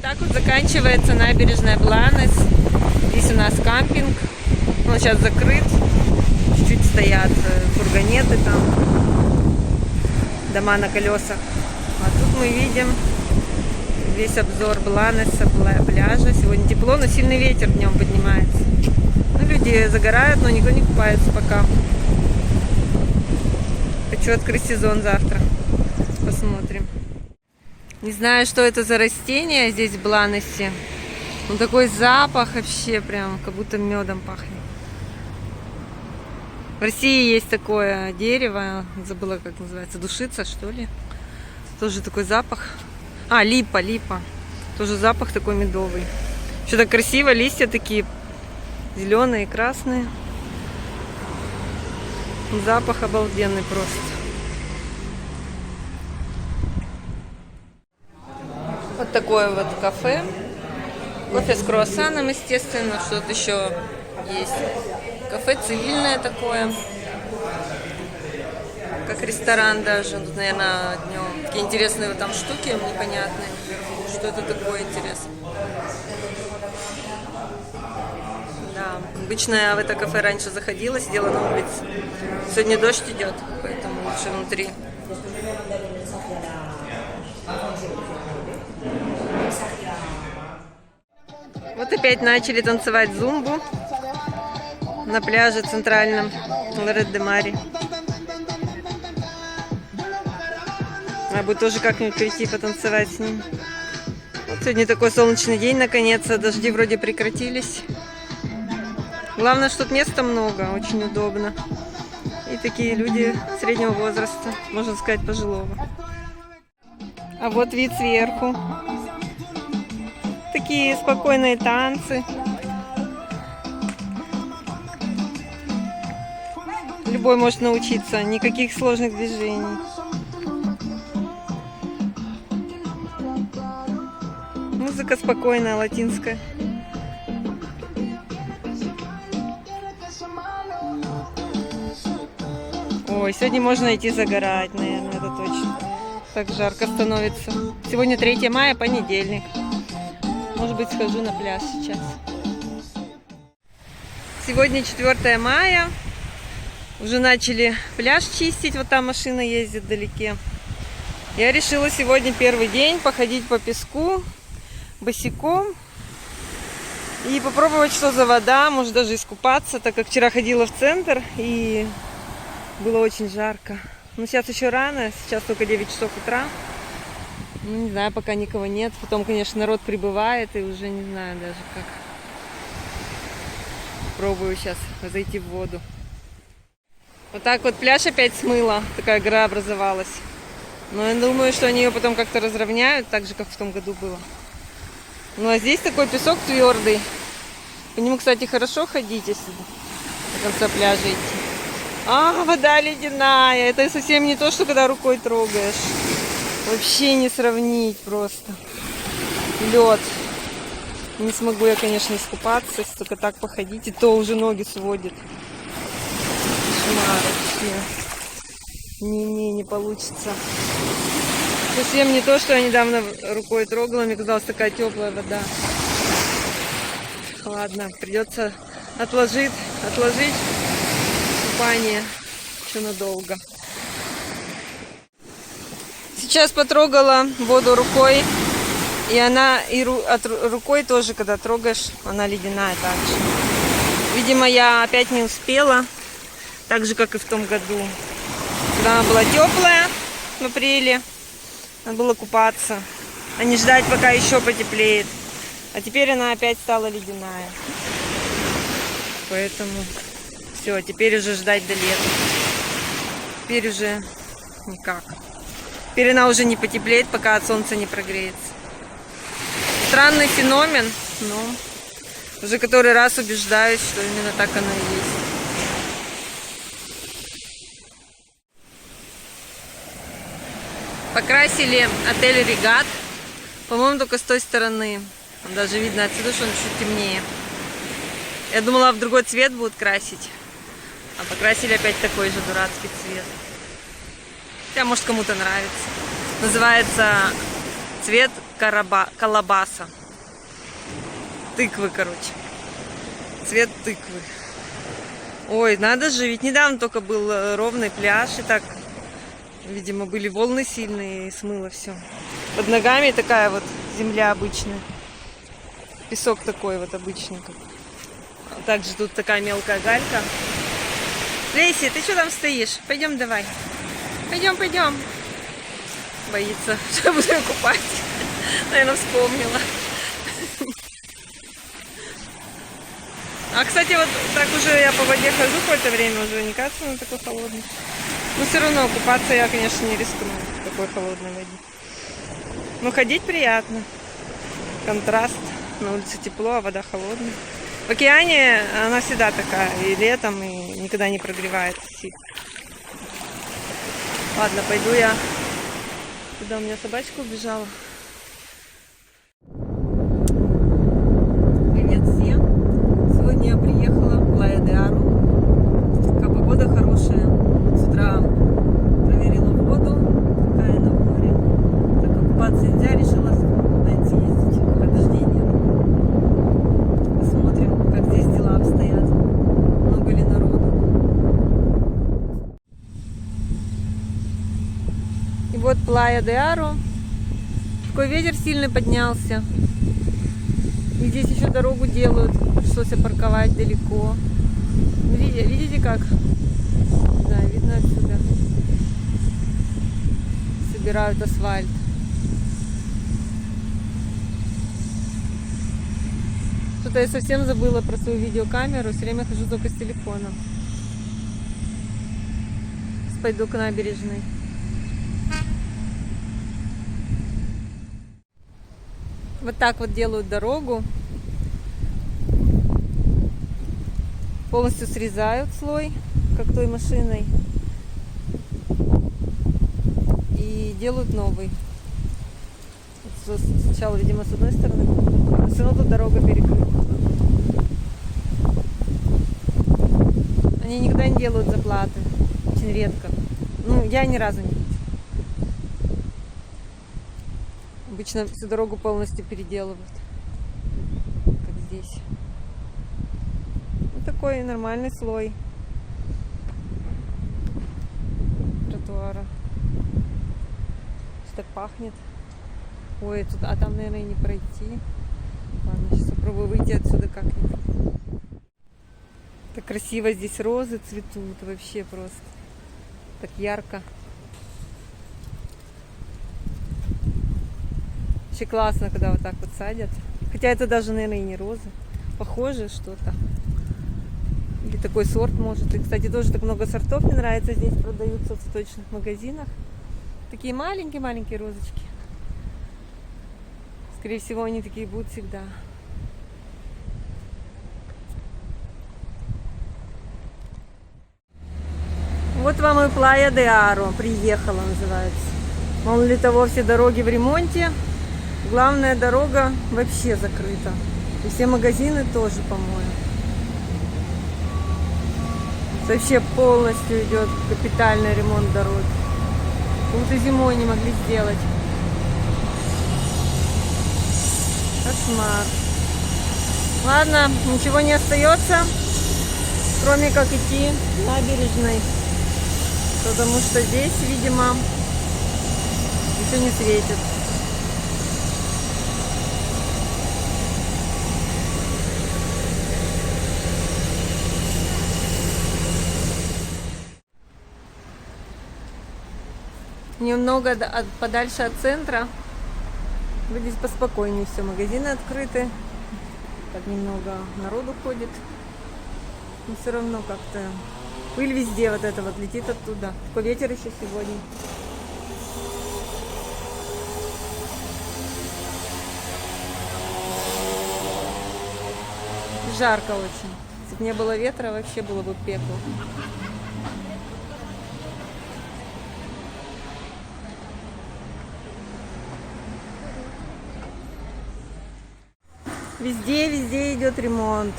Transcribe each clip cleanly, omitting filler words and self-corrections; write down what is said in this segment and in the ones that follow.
Так вот заканчивается набережная Бланес. Здесь у нас кампинг. Он сейчас закрыт. Чуть-чуть стоят фургонеты там. Дома на колесах. А тут мы видим весь обзор Бланеса, пляжа. Сегодня тепло, но сильный ветер днем поднимается. Ну, люди загорают, но никто не купается пока. Хочу открыть сезон завтра. Посмотрим. Не знаю, что это за растение здесь в Бланесе. Ну, такой запах вообще прям, как будто медом пахнет. В России есть такое дерево, забыла, как называется, душица, что ли. Тоже такой запах. А, липа. Тоже запах такой медовый. Что-то красиво, листья такие зеленые, красные. Запах обалденный просто. Вот такое вот кафе. Кофе с круассаном, естественно. Что-то еще есть. Кафе цивильное такое. Как ресторан даже. Тут, наверное, днем такие интересные вот там штуки непонятные. Что это такое, интересно. Да, обычно я в это кафе раньше заходила, сидела на улице. Сегодня дождь идет, поэтому лучше внутри. Вот опять начали танцевать зумбу на пляже центральном Лорет-де-Мари. Я бы тоже как-нибудь прийти потанцевать с ним. Вот сегодня такой солнечный день, наконец-то. Дожди вроде прекратились. Главное, что тут места много, очень удобно. И такие люди среднего возраста, можно сказать, пожилого. А вот вид сверху. Такие спокойные танцы. Любой может научиться, никаких сложных движений. Музыка спокойная, латинская. Ой, сегодня можно идти загорать, наверное, это точно. Так жарко становится. Сегодня 3 мая, понедельник. Может быть, схожу на пляж сейчас. Сегодня 4 мая. Уже начали пляж чистить. Вот там машина ездит вдалеке. Я решила сегодня первый день походить по песку босиком. И попробовать, что за вода. Может даже искупаться, так как вчера ходила в центр и было очень жарко. Но сейчас еще рано. Сейчас только 9 часов утра. Ну, не знаю, пока никого нет. Потом, конечно, народ прибывает, и уже не знаю даже как. Пробую сейчас зайти в воду. Вот так вот пляж опять смыло. Такая гора образовалась. Но я думаю, что они ее потом как-то разровняют, так же, как в том году было. Ну, а здесь такой песок твердый. По нему, кстати, хорошо ходить, если до конца пляжа идти. А, вода ледяная. Это совсем не то, что когда рукой трогаешь. Вообще не сравнить просто. Лед. Не смогу я, конечно, искупаться, если только так походить. И то уже ноги сводит. Кошмар вообще. Не получится. Совсем не то, что я недавно рукой трогала. Мне казалось, такая теплая вода. Ладно, придется отложить купание еще надолго. Сейчас потрогала воду рукой, и она рукой тоже, когда трогаешь, она ледяная также. Видимо, я опять не успела, так же, как и в том году. Когда она была теплая в апреле, надо было купаться, а не ждать, пока еще потеплеет. А теперь она опять стала ледяная. Поэтому все, теперь уже ждать до лета. Теперь уже никак. Теперь она уже не потеплеет, пока от солнца не прогреется. Странный феномен, но уже который раз убеждаюсь, что именно так оно и есть. Покрасили отель Регат. По-моему, только с той стороны. Даже видно отсюда, что он чуть темнее. Я думала, в другой цвет будут красить. А покрасили опять такой же дурацкий цвет. Хотя, может, кому-то нравится. Называется Цвет колобаса. Тыквы, короче. Цвет тыквы. Ой, надо же, ведь недавно только был ровный пляж, и так, видимо, были волны сильные, и смыло все. Под ногами такая вот земля обычная. Песок такой вот обычный. Также тут такая мелкая галька. Лейси, ты что там стоишь? Пойдем давай. Пойдем, пойдем. Боится, что я буду ее купать. Наверное, вспомнила. А, кстати, вот так уже я по воде хожу какое-то время, уже не кажется, она такой холодный. Но все равно купаться я, конечно, не рискну в такой холодной воде. Но ходить приятно. Контраст. На улице тепло, а вода холодная. В океане она всегда такая, и летом, и никогда не прогревается сильно. Ладно, пойду я. Куда у меня собачка убежала? Привет всем! Сегодня я приехала в Плая-де-Ару. Такая погода хорошая. С утра проверила воду, такая на море. Так как купаться нельзя, решила найти ездить, пока дождей нет. Посмотрим, как здесь дела обстоят. Много ли народу. И вот Плая-де-Ару. Такой ветер сильный поднялся. И здесь еще дорогу делают. Пришлось парковать далеко. Видите как? Да, видно отсюда. Собирают асфальт. Что-то я совсем забыла про свою видеокамеру. Все время хожу только с телефоном. Сейчас пойду к набережной. Вот так вот делают дорогу. Полностью срезают слой, как той машиной. И делают новый. Сначала, видимо, с одной стороны. Но все равно тут дорога перекрыта. Они никогда не делают заплаты. Очень редко. Ну, я ни разу не видела. Обычно всю дорогу полностью переделывают, как здесь. Вот такой нормальный слой тротуара. Что-то пахнет. Ой, тут, а там, наверное, и не пройти. Ладно, сейчас попробую выйти отсюда как-нибудь. Так красиво здесь розы цветут, вообще просто. Так ярко. Вообще классно, когда вот так вот садят. Хотя это даже, наверное, и не розы. Похоже что-то. Или такой сорт может. И, кстати, тоже так много сортов мне нравится. Здесь продаются в цветочных магазинах. Такие маленькие-маленькие розочки. Скорее всего, они такие будут всегда. Вот вам и Плая-де-Ару. Приехала, называется. Мало ли того, все дороги в ремонте. Главная дорога вообще закрыта. И все магазины тоже, по-моему. Вообще полностью идет капитальный ремонт дороги. Вот и зимой не могли сделать. Кошмар. Ладно, ничего не остается, кроме как идти набережной. Потому что здесь, видимо, ничего не светит. Немного подальше от центра. Здесь поспокойнее все. Магазины открыты. Так немного народу ходит. Но все равно как-то пыль везде вот эта вот летит оттуда. Такой ветер еще сегодня. Жарко очень. Если бы не было ветра, вообще было бы пекло. Везде идет ремонт.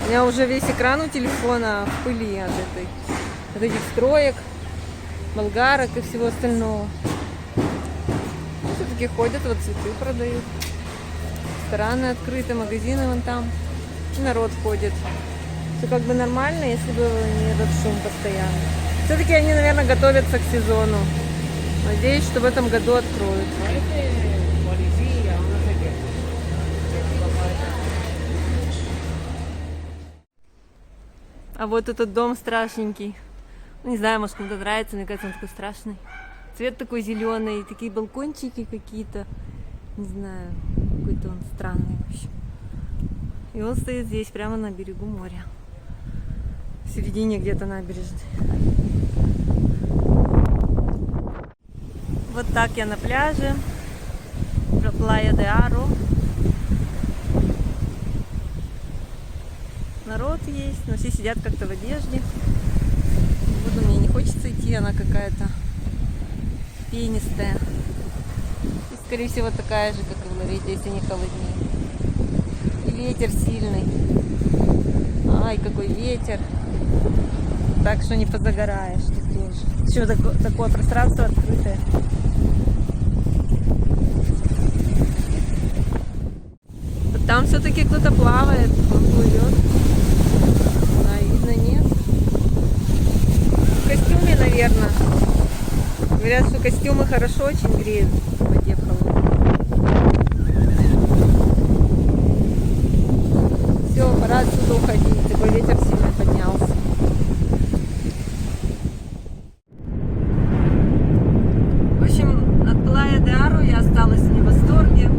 У меня уже весь экран у телефона в пыли от этих строек, болгарок и всего остального. Что все-таки ходят, вот цветы продают. Рестораны открыты, магазины вон там. И народ ходит. Все как бы нормально, если бы не этот шум постоянно. Все-таки они, наверное, готовятся к сезону. Надеюсь, что в этом году откроют. А вот этот дом страшненький. Не знаю, может, кому-то нравится, мне кажется, он такой страшный. Цвет такой зеленый, такие балкончики какие-то. Не знаю, какой-то он странный вообще. И он стоит здесь, прямо на берегу моря. В середине где-то набережной. Вот так я на пляже. Плая де Аро. Народ есть, но все сидят как-то в одежде. Воду мне не хочется идти, она какая-то пенистая. И, скорее всего, такая же, как и в Лорете, если не холоднее. И ветер сильный. Ай, какой ветер. Так что не позагораешь тут тоже. Еще такое пространство открытое. Вот там все-таки кто-то плавает, он плывет. А видно нет. В костюме, наверное. Говорят, что костюмы хорошо очень греют в воде холодной. Все, пора отсюда уходить. Такой ветер сильно поднялся. В общем, от Плая де Аро я осталась не в восторге,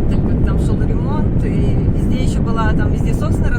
так как там шел ремонт, и везде еще была, там везде сосны